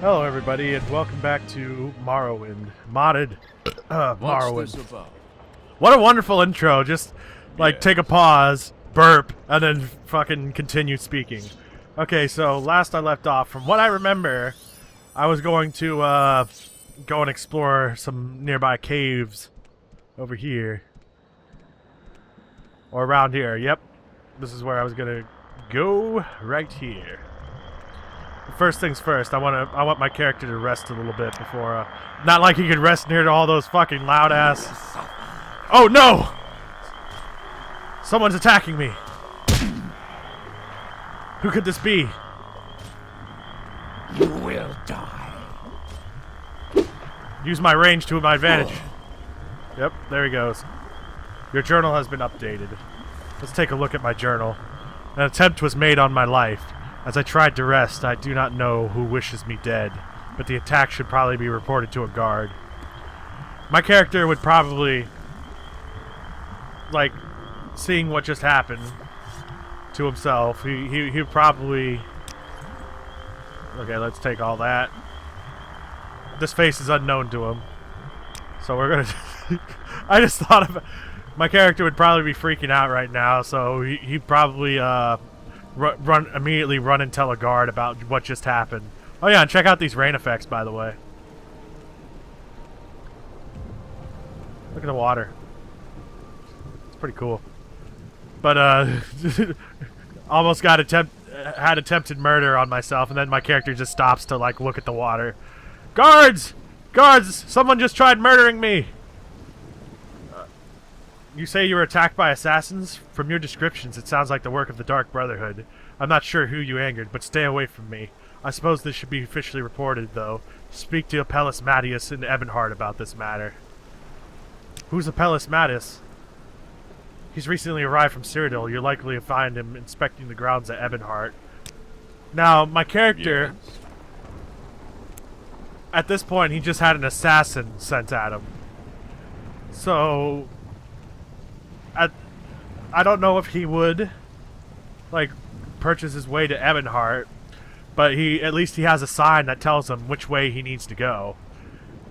Hello, everybody, and welcome back to Morrowind. Modded Morrowind. What's this about? What a wonderful intro. Just, like, take a pause, burp, and then fucking continue speaking. Okay, so last I left off, from what I remember, I was going to, go and explore some nearby caves over here. Or around here, yep. This is where I was gonna go, right here. First things first, I want my character to rest a little bit before, not like he could rest near to all those fucking loud ass. Oh no! Someone's attacking me. Who could this be? You will die. Use my range to my advantage. Yep, there he goes. Your journal has been updated. Let's take a look at my journal. An attempt was made on my life. As I tried to rest, I do not know who wishes me dead, but the attack should probably be reported to a guard. My character would probably, like, seeing what just happened to himself, he would probably... Okay, let's take all that. This face is unknown to him. So we're gonna... I just thought of... My character would probably be freaking out right now, so he'd probably, immediately run and tell a guard about what just happened. Oh yeah, and check out these rain effects, by the way. Look at the water. It's pretty cool. But almost had attempted murder on myself, and then my character just stops to like look at the water. Guards! Guards! Someone just tried murdering me! You say you were attacked by assassins? From your descriptions, it sounds like the work of the Dark Brotherhood. I'm not sure who you angered, but stay away from me. I suppose this should be officially reported, though. Speak to Apelles Mattius and Ebonheart about this matter. Who's Apelles Mattius? He's recently arrived from Cyrodiil. You'll likely find him inspecting the grounds at Ebonheart. Now, my character... Yes. At this point, he just had an assassin sent at him. So... I don't know if he would, like, purchase his way to Ebonheart, but at least he has a sign that tells him which way he needs to go.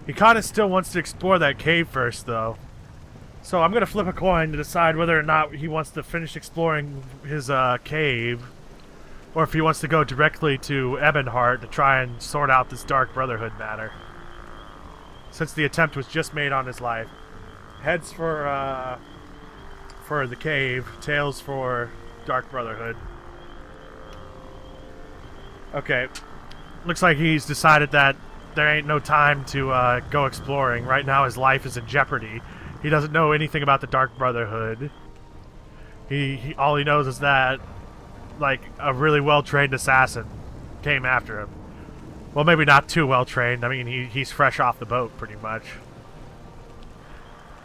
He kind of still wants to explore that cave first, though. So I'm going to flip a coin to decide whether or not he wants to finish exploring his cave, or if he wants to go directly to Ebonheart to try and sort out this Dark Brotherhood matter. Since the attempt was just made on his life. Heads for the cave, tails for Dark Brotherhood. Okay. Looks like he's decided that there ain't no time to go exploring. Right now his life is in jeopardy. He doesn't know anything about the Dark Brotherhood. He all he knows is that, like, a really well-trained assassin came after him. Well, maybe not too well-trained. I mean, he's fresh off the boat, pretty much.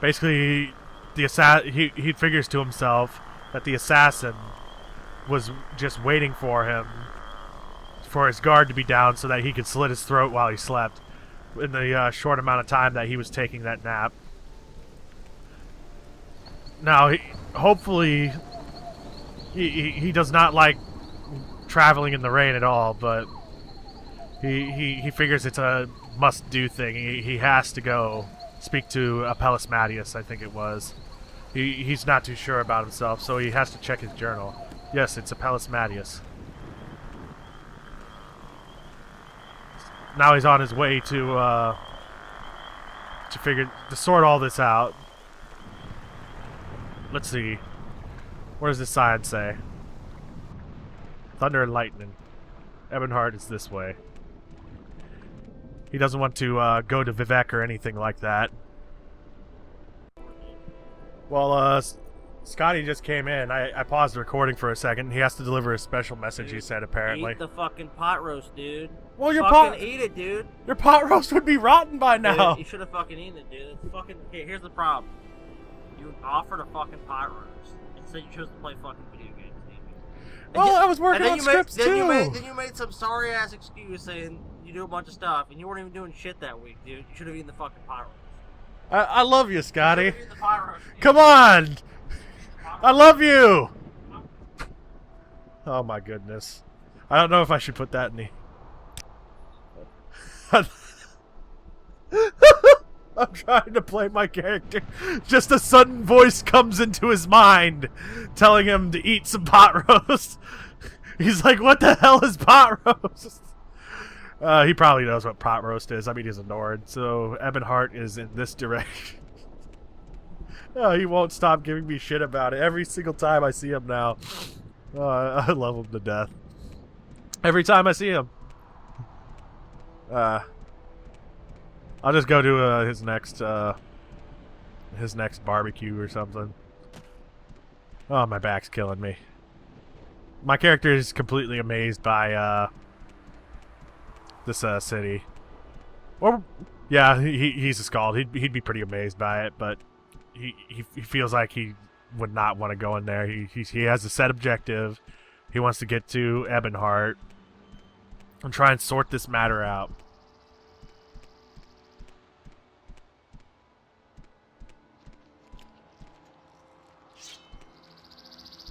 Basically, he figures to himself that the assassin was just waiting for him, for his guard to be down so that he could slit his throat while he slept in the short amount of time that he was taking that nap. Now, hopefully, he does not like traveling in the rain at all, but he figures it's a must-do thing. He has to go speak to Apelles Mattius, I think it was. He's not too sure about himself, so he has to check his journal. Yes, it's Apelles Mattius. Now he's on his way to sort all this out. Let's see. What does this sign say? Thunder and lightning. Ebonheart is this way. He doesn't want to go to Vivek or anything like that. Well, Scotty just came in. I paused the recording for a second. He has to deliver a special message, Dude, he said, apparently. Eat the fucking pot roast, dude. Well, your fucking pot... eat it, dude. Your pot roast would be rotten by now. Dude, you should have fucking eaten it, dude. It's fucking... Okay, here's the problem. You offered a fucking pot roast. Instead, you chose to play fucking video games, Davey. Well, I was working on scripts, too. Then you made some sorry-ass excuse saying you do a bunch of stuff, and you weren't even doing shit that week, dude. You should have eaten the fucking pot roast. I love you, Scotty. You the pot roast, Come on! I love you! Oh my goodness. I don't know if I should put that in the... I'm trying to play my character. Just a sudden voice comes into his mind, telling him to eat some pot roast. He's like, what the hell is pot roast? He probably knows what pot roast is. I mean, he's a Nord. So Ebonheart is in this direction. Oh, he won't stop giving me shit about it. Every single time I see him now. I love him to death. Every time I see him. I'll just go to his next barbecue or something. Oh, my back's killing me. My character is completely amazed by this city. Or yeah, he's a Skald. He'd be pretty amazed by it, but he feels like he would not want to go in there. He has a set objective. He wants to get to Ebonheart and try and sort this matter out.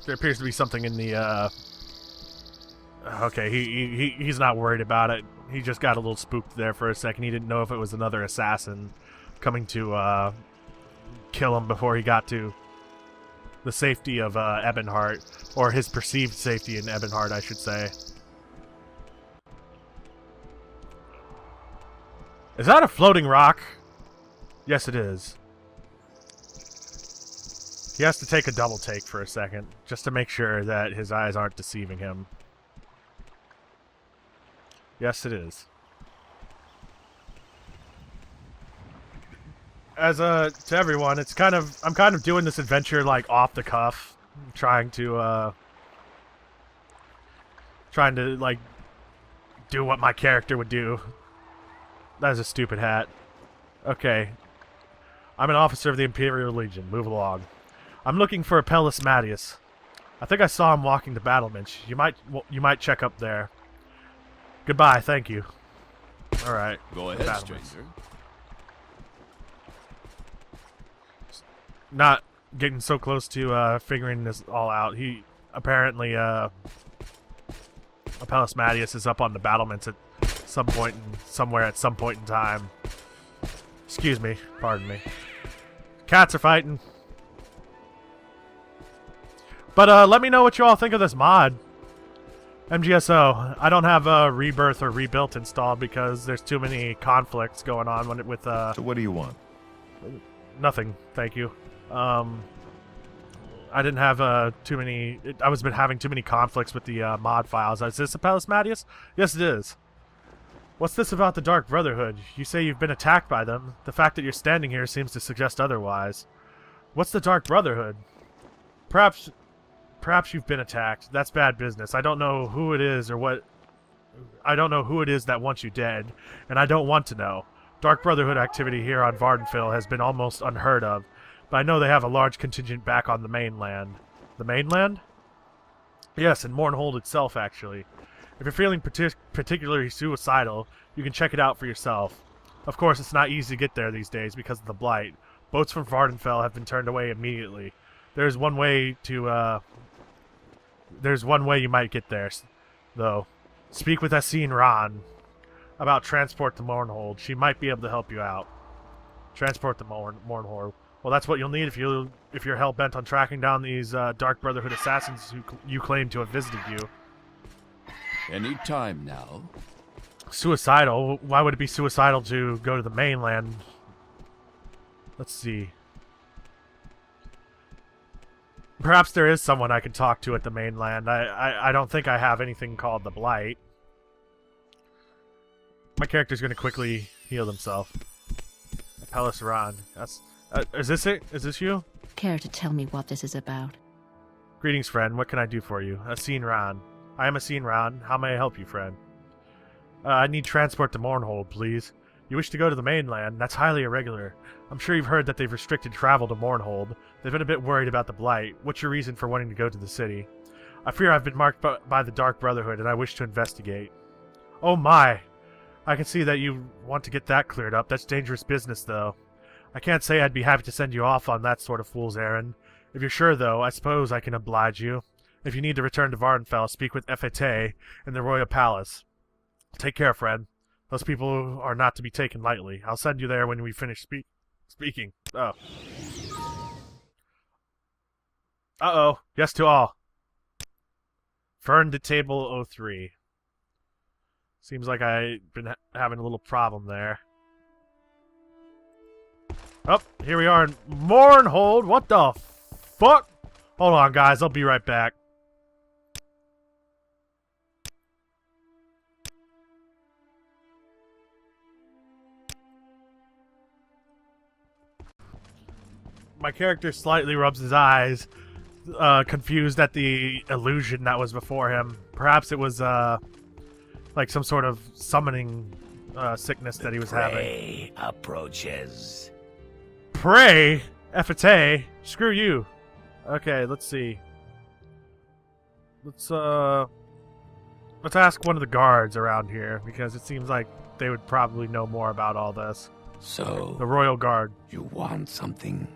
There appears to be something in the, okay, he's not worried about it. He just got a little spooked there for a second. He didn't know if it was another assassin coming to, kill him before he got to the safety of, Ebonheart. Or his perceived safety in Ebonheart, I should say. Is that a floating rock? Yes, it is. He has to take a double take for a second, just to make sure that his eyes aren't deceiving him. Yes, it is. As to everyone, it's I'm kind of doing this adventure like off the cuff, trying to like do what my character would do. That is a stupid hat. Okay. I'm an officer of the Imperial Legion. Move along. I'm looking for Apelles Mattius. I think I saw him walking the battlements. You might check up there. Goodbye, thank you. Alright. Go ahead, stranger. Not getting so close to figuring this all out. He apparently Apelles Mattius is up on the battlements at some point somewhere at some point in time. Excuse me, pardon me. Cats are fighting. But let me know what you all think of this mod. MGSO. I don't have Rebirth or Rebuilt installed because there's too many conflicts going on with So what do you want? Nothing, thank you. I didn't have too many. I was been having too many conflicts with the mod files. Is this Apelles Mattius? Yes, it is. What's this about the Dark Brotherhood? You say you've been attacked by them. The fact that you're standing here seems to suggest otherwise. What's the Dark Brotherhood? Perhaps you've been attacked. That's bad business. I don't know who it is or what. I don't know who it is that wants you dead, and I don't want to know. Dark Brotherhood activity here on Vardenfell has been almost unheard of, but I know they have a large contingent back on the mainland. The mainland? Yes, in Mournhold itself, actually. If you're feeling particularly suicidal, you can check it out for yourself. Of course, it's not easy to get there these days because of the Blight. Boats from Vardenfell have been turned away immediately. There's one way you might get there, though. Speak with Essene Ran about transport to Mournhold. She might be able to help you out. Transport to Mournhold. Well, that's what you'll need if you're hell-bent on tracking down these Dark Brotherhood assassins who you claim to have visited you. Any time now. Suicidal? Why would it be suicidal to go to the mainland? Let's see. Perhaps there is someone I can talk to at the mainland. I don't think I have anything called the Blight. My character's going to quickly heal himself. Apelles Ran. That's... is this it? Is this you? Care to tell me what this is about? Greetings, friend. What can I do for you? Essene Ran. I am Essene Ran. How may I help you, friend? I need transport to Mournhold, please. You wish to go to the mainland? That's highly irregular. I'm sure you've heard that they've restricted travel to Mournhold. They've been a bit worried about the Blight. What's your reason for wanting to go to the city? I fear I've been marked by the Dark Brotherhood, and I wish to investigate. Oh my! I can see that you want to get that cleared up. That's dangerous business, though. I can't say I'd be happy to send you off on that sort of fool's errand. If you're sure, though, I suppose I can oblige you. If you need to return to Vardenfell, speak with Fete in the Royal Palace. Take care, friend. Those people are not to be taken lightly. I'll send you there when we finish speaking. Oh. Uh-oh. Yes to all. Fern to table 03. Seems like I've been having a little problem there. Oh, here we are in Morrowind. What the fuck? Hold on, guys. I'll be right back. My character slightly rubs his eyes, confused at the illusion that was before him. Perhaps it was, like some sort of summoning sickness that he was having. Prey approaches. Prey? F-a-tay? Screw you. Okay, let's see. Let's ask one of the guards around here, because it seems like they would probably know more about all this. So, The Royal Guard. you want something?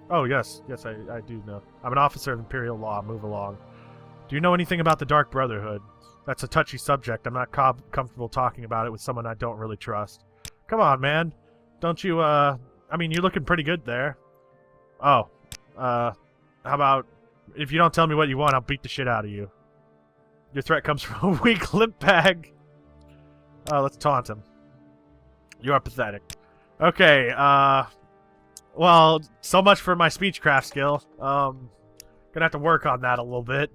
Oh, yes. Yes, I do know. I'm an officer of Imperial Law. Move along. Do you know anything about the Dark Brotherhood? That's a touchy subject. I'm not comfortable talking about it with someone I don't really trust. Come on, man. Don't you, I mean, you're looking pretty good there. Oh. How about, if you don't tell me what you want, I'll beat the shit out of you. Your threat comes from a weak limp bag. Let's taunt him. You are pathetic. Okay, well, so much for my speechcraft skill. Gonna have to work on that a little bit.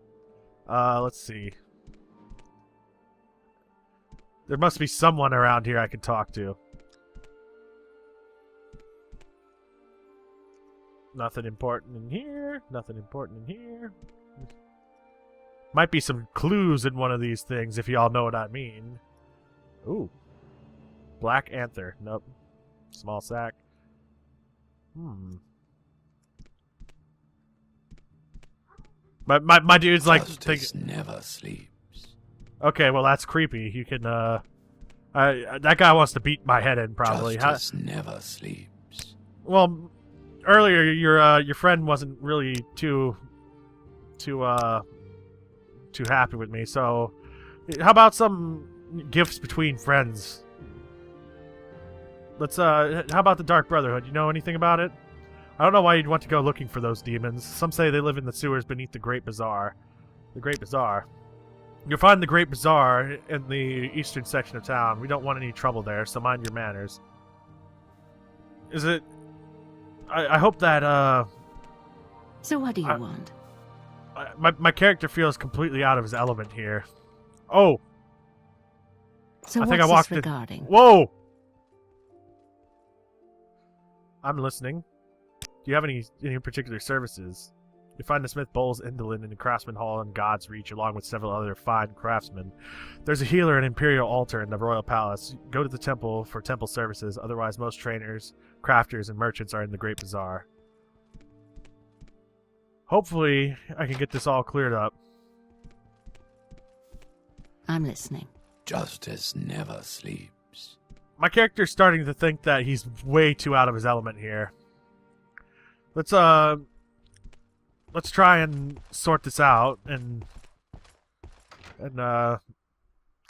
Let's see. There must be someone around here I can talk to. Nothing important in here. Nothing important in here. Might be some clues in one of these things, if y'all know what I mean. Ooh. Black Anther. Nope. Small sack. My dude's like Justice never sleeps. Okay, well that's creepy. You can that guy wants to beat my head in probably. Justice never sleeps. Well, earlier your friend wasn't really too happy with me. So how about some gifts between friends? Let's how about the Dark Brotherhood? You know anything about it? I don't know why you'd want to go looking for those demons. Some say they live in the sewers beneath the Great Bazaar. The Great Bazaar. You'll find the Great Bazaar in the eastern section of town. We don't want any trouble there, so mind your manners. Is it... I hope that, So what do you want? My character feels completely out of his element here. Oh! So I what's think I walked this in... regarding? Whoa! I'm listening. Do you have any particular services? You find the Smith Bowles Indolin in the Craftsman Hall in God's Reach, along with several other fine craftsmen. There's a healer and Imperial altar in the Royal Palace. Go to the temple for temple services, otherwise most trainers, crafters, and merchants are in the Great Bazaar. Hopefully, I can get this all cleared up. I'm listening. Justice never sleeps. My character's starting to think that he's way too out of his element here. Let's try and sort this out and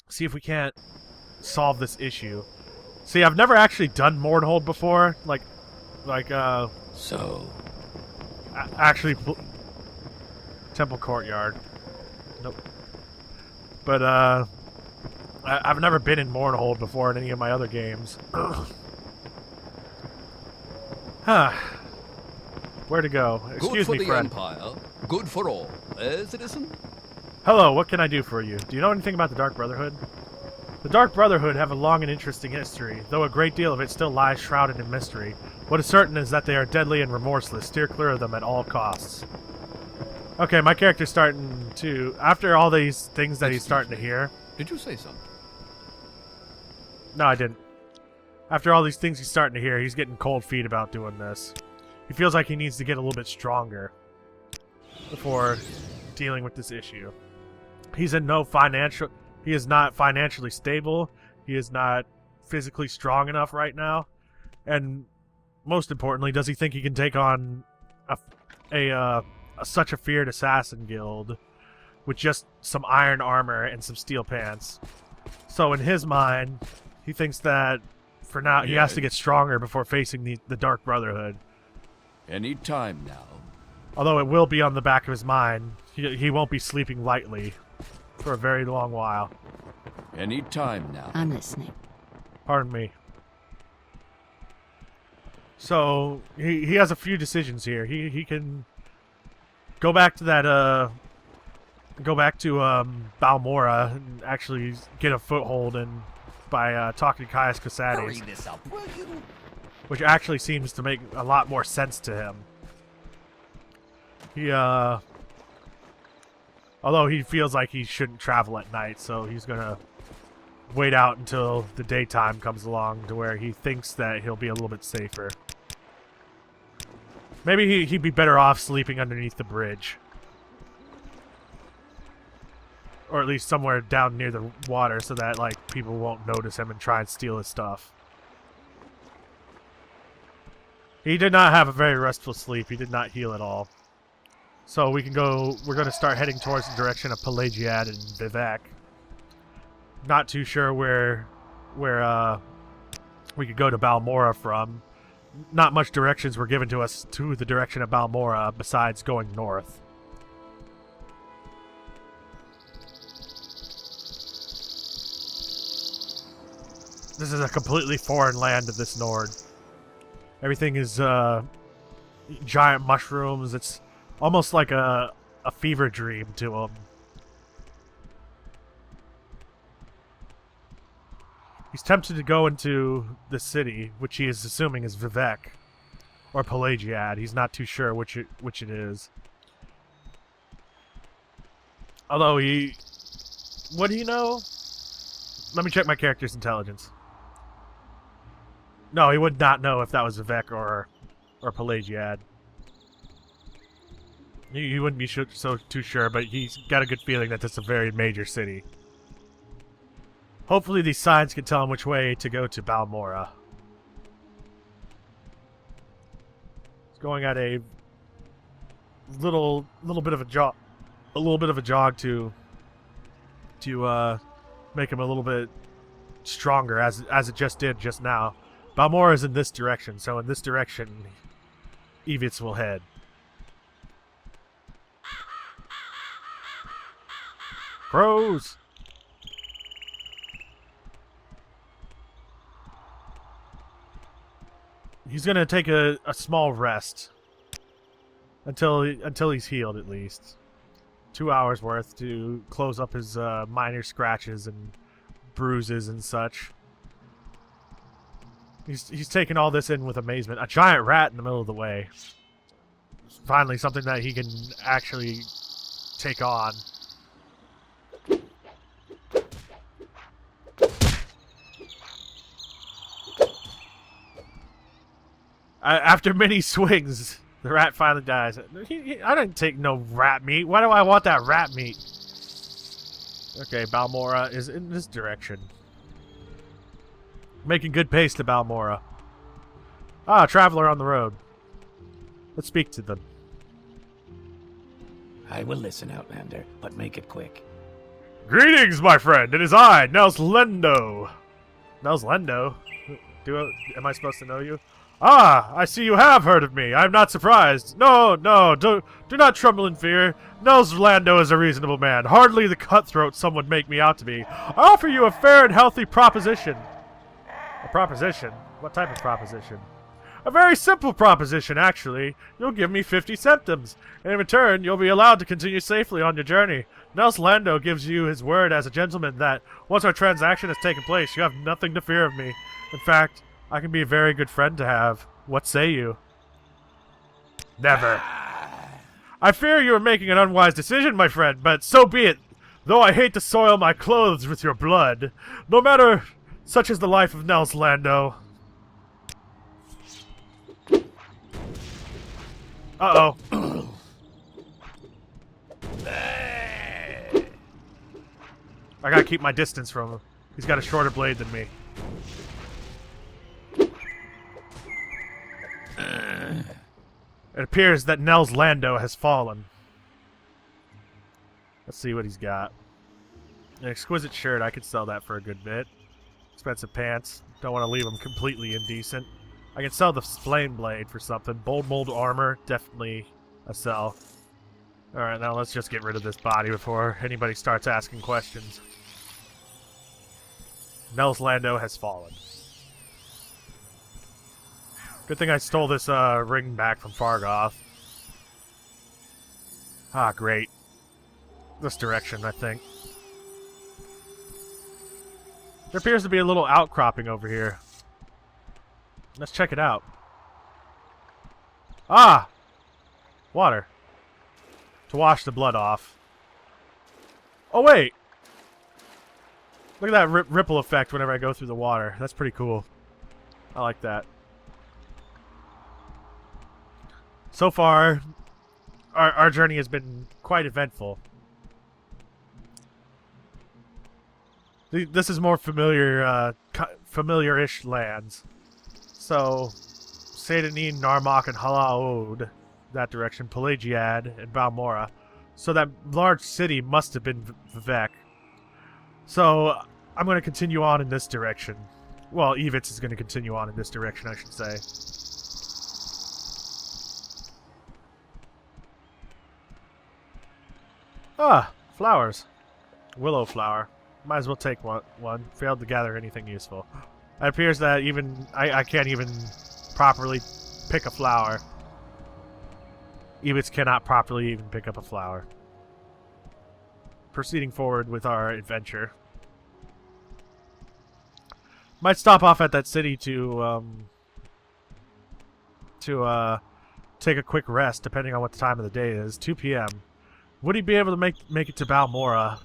see if we can't solve this issue. See, I've never actually done Morrowind before, So, actually Temple Courtyard. Nope. But I've never been in Morrowind before in any of my other games. Huh. Where to go? Excuse me, friend. Good for the Empire, good for all. Citizen? Hello, what can I do for you? Do you know anything about the Dark Brotherhood? The Dark Brotherhood have a long and interesting history, though a great deal of it still lies shrouded in mystery. What is certain is that they are deadly and remorseless. Steer clear of them at all costs. Okay, my character's starting to... After all these things that he's starting to hear... Did you say something? No, I didn't. After all these things he's starting to hear, he's getting cold feet about doing this. He feels like he needs to get a little bit stronger before dealing with this issue. He's in no financial... He is not financially stable. He is not physically strong enough right now. And most importantly, does he think he can take on such a feared assassin guild with just some iron armor and some steel pants? So in his mind, He thinks that for now he has to get stronger before facing the Dark Brotherhood. Any time now. Although it will be on the back of his mind, he won't be sleeping lightly for a very long while. Any time now. I'm listening. Pardon me. So he has a few decisions here. He can go back to that Balmora and actually get a foothold and by talking to Caius Hurry Casades, this up, will you? which actually seems to make a lot more sense to him. Although he feels like he shouldn't travel at night, so he's gonna wait out until the daytime comes along to where he thinks that he'll be a little bit safer. Maybe he'd be better off sleeping underneath the bridge. Or at least somewhere down near the water so that, like, people won't notice him and try and steal his stuff. He did not have a very restful sleep. He did not heal at all. So we're going to start heading towards the direction of Pelagiad and Vivek. Not too sure where we could go to Balmora from. Not much directions were given to us to the direction of Balmora besides going north. This is a completely foreign land to this Nord. Everything is giant mushrooms. It's almost like a fever dream to him. He's tempted to go into the city, which he is assuming is Vivek or Pelagiad. He's not too sure which it is. Although what do you know? Let me check my character's intelligence. No, he would not know if that was Vivek or Pelagiad. He wouldn't be too sure, but he's got a good feeling that this is a very major city. Hopefully these signs can tell him which way to go to Balmora. He's going at a little bit of a jog to make him a little bit stronger, as it just did just now. Balmora is in this direction, so in this direction, Evitz will head. Crows! He's gonna take a small rest until he's healed, at least. 2 hours worth to close up his minor scratches and bruises and such. He's taking all this in with amazement. A giant rat in the middle of the way. Finally, something that he can actually take on. After many swings, the rat finally dies. I didn't take no rat meat. Why do I want that rat meat? Okay, Balmora is in this direction. Making good pace to Balmora. Ah, a traveler on the road. Let's speak to them. I will listen, Outlander, but make it quick. Greetings, my friend. It is I, Nels Lendo. Nels Lendo? Am I supposed to know you? Ah, I see you have heard of me. I am not surprised. No, do not tremble in fear. Nels Lando is a reasonable man, hardly the cutthroat some would make me out to be. I offer you a fair and healthy proposition. A proposition? What type of proposition? A very simple proposition, actually. You'll give me 50 septims, and in return, you'll be allowed to continue safely on your journey. Nels Lando gives you his word as a gentleman that, once our transaction has taken place, you have nothing to fear of me. In fact, I can be a very good friend to have. What say you? Never. I fear you are making an unwise decision, my friend, but so be it. Though I hate to soil my clothes with your blood, no matter, such is the life of Nels Lando. Uh-oh. I gotta keep my distance from him. He's got a shorter blade than me. It appears that Nels Lando has fallen. Let's see what he's got. An exquisite shirt. I could sell that for a good bit. Expensive pants. Don't want to leave them completely indecent. I can sell the flame blade for something. Bold mold armor, definitely a sell. Alright, now let's just get rid of this body before anybody starts asking questions. Nels Lando has fallen. Good thing I stole this ring back from Fargoth. Ah, great. This direction, I think. There appears to be a little outcropping over here. Let's check it out. Ah! Water. To wash the blood off. Oh, wait! Look at that ripple effect whenever I go through the water. That's pretty cool. I like that. So far, our journey has been quite eventful. This is more familiar, familiar-ish lands. So, Sadanin, Narmak, and Halaod, that direction, Pelagiad, and Balmora. So that large city must have been Vivek. So, I'm going to continue on in this direction. Well, Evitz is going to continue on in this direction, I should say. Ah, flowers. Willow flower. Might as well take one. Failed to gather anything useful. It appears that even I can't even properly pick a flower. Evitz cannot properly even pick up a flower. Proceeding forward with our adventure. Might stop off at that city to take a quick rest, depending on what the time of the day is. 2 p.m. Would he be able to make it to Balmora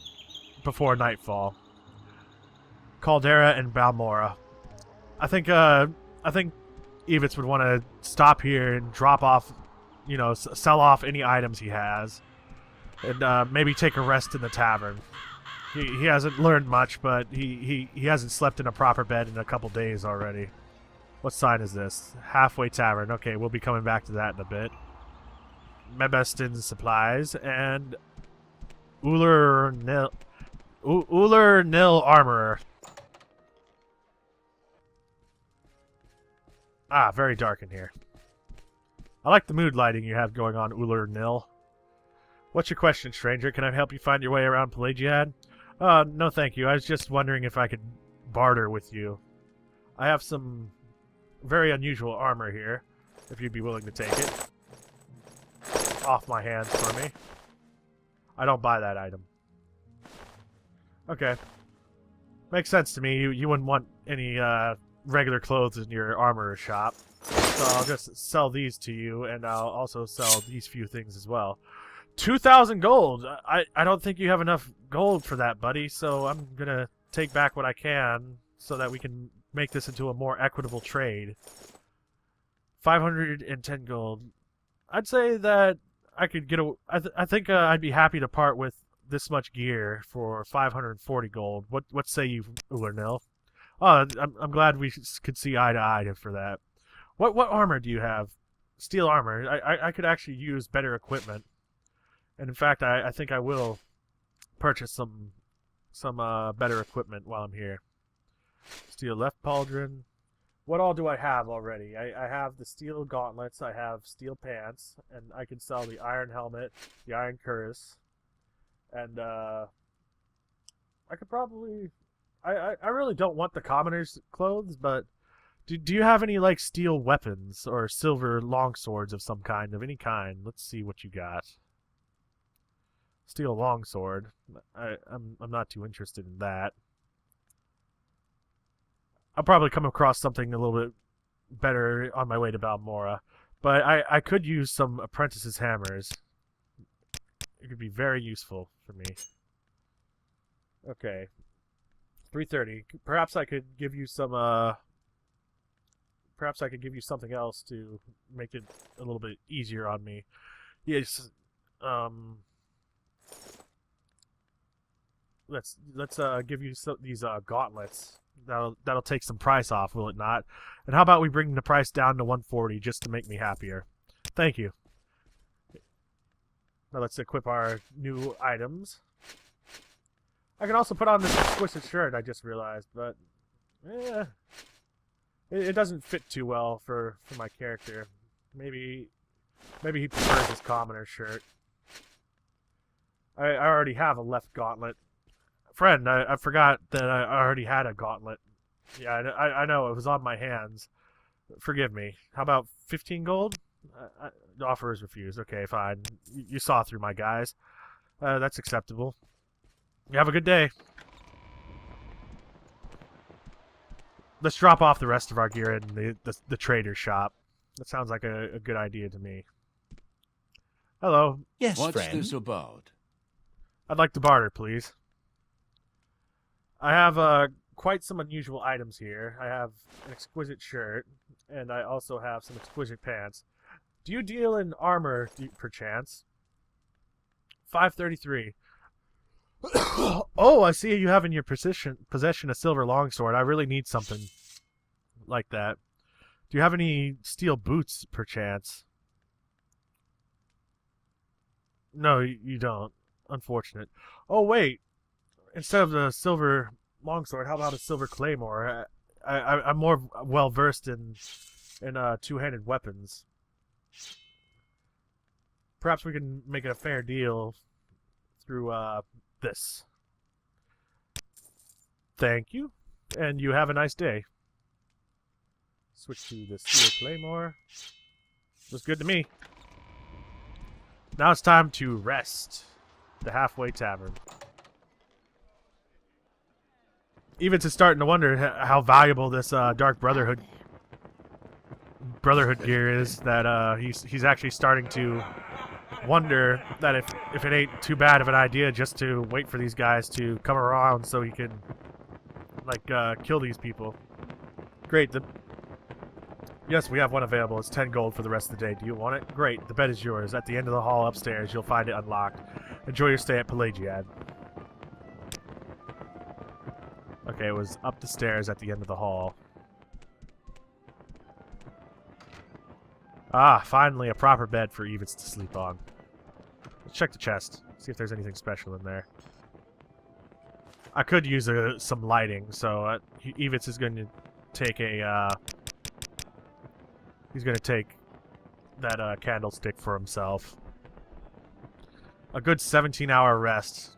before nightfall? Caldera and Balmora. I think Evitz would want to stop here and drop off, you know, sell off any items he has, and maybe take a rest in the tavern. He hasn't learned much, but he hasn't slept in a proper bed in a couple days already. What sign is this? Halfway Tavern. Okay, we'll be coming back to that in a bit. Mebestin's supplies and Uller Nil Armorer. Ah, very dark in here. I like the mood lighting you have going on, Uller Nil. What's your question, stranger? Can I help you find your way around Pelagiad? No thank you. I was just wondering if I could barter with you. I have some very unusual armor here, if you'd be willing to take it. Off my hands for me. I don't buy that item. Okay. Makes sense to me. You wouldn't want any regular clothes in your armorer shop. So I'll just sell these to you, and I'll also sell these few things as well. 2,000 gold! I don't think you have enough gold for that, buddy, so I'm gonna take back what I can so that we can make this into a more equitable trade. 510 gold. I'd say that I could get a... I think I'd be happy to part with this much gear for 540 gold. What say you, Ulernil? Oh, I'm glad we could see eye to eye for that. What armor do you have? Steel armor. I could actually use better equipment. And in fact, I think I will purchase some better equipment while I'm here. Steel left pauldron. What all do I have already? I have the steel gauntlets, I have steel pants, and I can sell the iron helmet, the iron cuirass, and I could probably... I really don't want the commoner's clothes, but do you have any, like, steel weapons or silver longswords of some kind, of any kind? Let's see what you got. Steel longsword. I'm not too interested in that. I'll probably come across something a little bit better on my way to Balmora. But I could use some apprentice's hammers. It could be very useful for me. Okay. 330. Perhaps I could give you some perhaps I could give you something else to make it a little bit easier on me. Yes. Let's give you these gauntlets. That'll take some price off, will it not? And how about we bring the price down to 140 just to make me happier? Thank you. Now let's equip our new items. I can also put on this exquisite shirt I just realized, but Eh, it doesn't fit too well for my character. Maybe he prefers his commoner shirt. I already have a left gauntlet. Friend, I forgot that I already had a gauntlet. Yeah, I know, it was on my hands. Forgive me. How about 15 gold? The offer is refused. Okay, fine. You saw through my guys. That's acceptable. You have a good day. Let's drop off the rest of our gear in the trader's shop. That sounds like a good idea to me. Hello. Yes, What's friend. this about? I'd like to barter, please. I have quite some unusual items here. I have an exquisite shirt, and I also have some exquisite pants. Do you deal in armor, perchance? 533. Oh, I see you have in your possession a silver longsword. I really need something like that. Do you have any steel boots, perchance? No, you don't. Unfortunate. Oh, wait. Instead of the silver longsword, how about a silver claymore? I'm more well versed in two-handed weapons. Perhaps we can make it a fair deal through this. Thank you, and you have a nice day. Switch to the steel claymore. Looks good to me. Now it's time to rest. The halfway tavern. Evans is starting to wonder how valuable this Dark Brotherhood gear is. That he's actually starting to wonder that if it ain't too bad of an idea just to wait for these guys to come around so he can like kill these people. Great. Yes, we have one available. It's 10 gold for the rest of the day. Do you want it? Great. The bed is yours. At the end of the hall upstairs, you'll find it unlocked. Enjoy your stay at Pelagiad. Okay, it was up the stairs at the end of the hall. Ah, finally a proper bed for Evans to sleep on. Let's check the chest. See if there's anything special in there. I could use some lighting, so Evans is going to take a... he's going to take that candlestick for himself. A good 17-hour rest.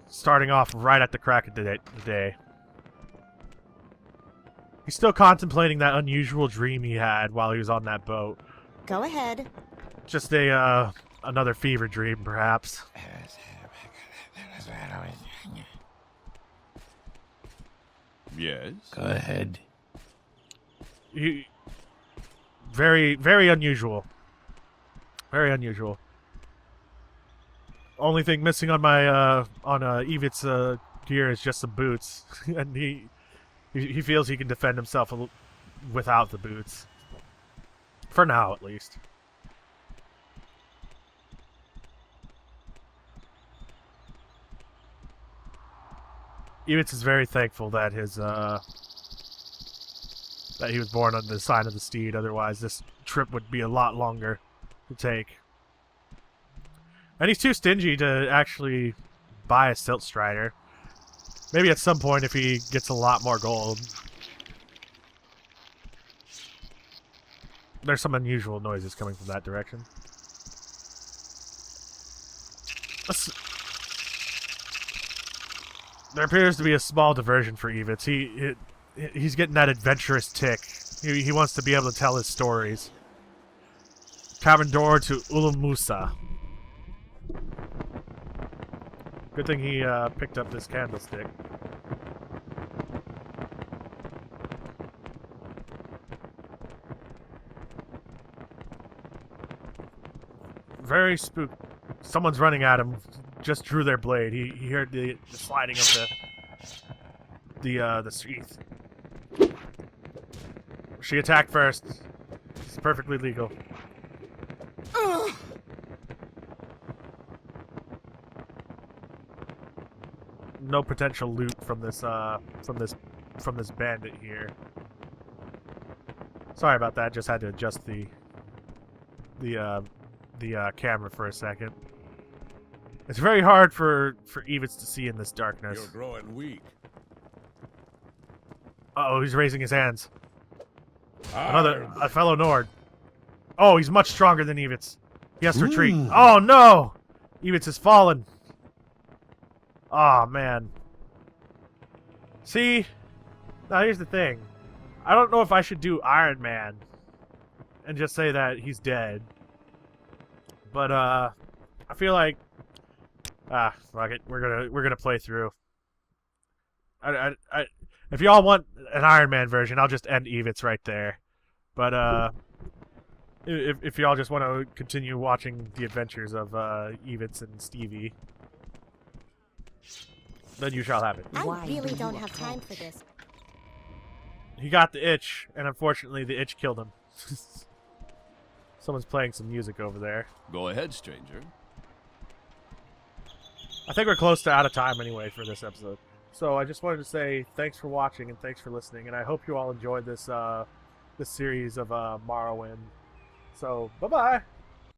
Starting off right at the crack of the day. He's still contemplating that unusual dream he had while he was on that boat. Go ahead. Just another fever dream, perhaps. Yes? Go ahead. Very, very unusual. Very unusual. Only thing missing on my Evit's gear is just some boots, and he feels he can defend himself without the boots, for now at least. Evitz is very thankful that that he was born under the sign of the steed. Otherwise, this trip would be a lot longer to take. And he's too stingy to actually buy a Silt Strider. Maybe at some point if he gets a lot more gold. There's some unusual noises coming from that direction. There appears to be a small diversion for Evitz. He's getting that adventurous tick. He wants to be able to tell his stories. Tavern door to Ulumusa. Good thing he picked up this candlestick. Very spook. Someone's running at him. Just drew their blade. He heard the sliding of the sheath. She attacked first. It's perfectly legal. No potential loot from this bandit here. Sorry about that. Just had to adjust the camera for a second. It's very hard for Evitz to see in this darkness. You're growing weak. Uh-oh, he's raising his hands. A fellow Nord. Oh, he's much stronger than Evitz. He has to retreat. Oh, no! Evitz has fallen. Oh, man. See? Now, here's the thing. I don't know if I should do Iron Man and just say that he's dead. But, I feel like... fuck it. We're gonna play through. If y'all want an Iron Man version, I'll just end Evitz right there. But, if y'all just want to continue watching the adventures of, Evitz and Stevie, then you shall have it. I really don't have time for this. He got the itch, and unfortunately the itch killed him. Someone's playing some music over there. Go ahead, stranger. I think we're close to out of time anyway for this episode. So I just wanted to say thanks for watching and thanks for listening, and I hope you all enjoyed this this series of Morrowind. So bye-bye!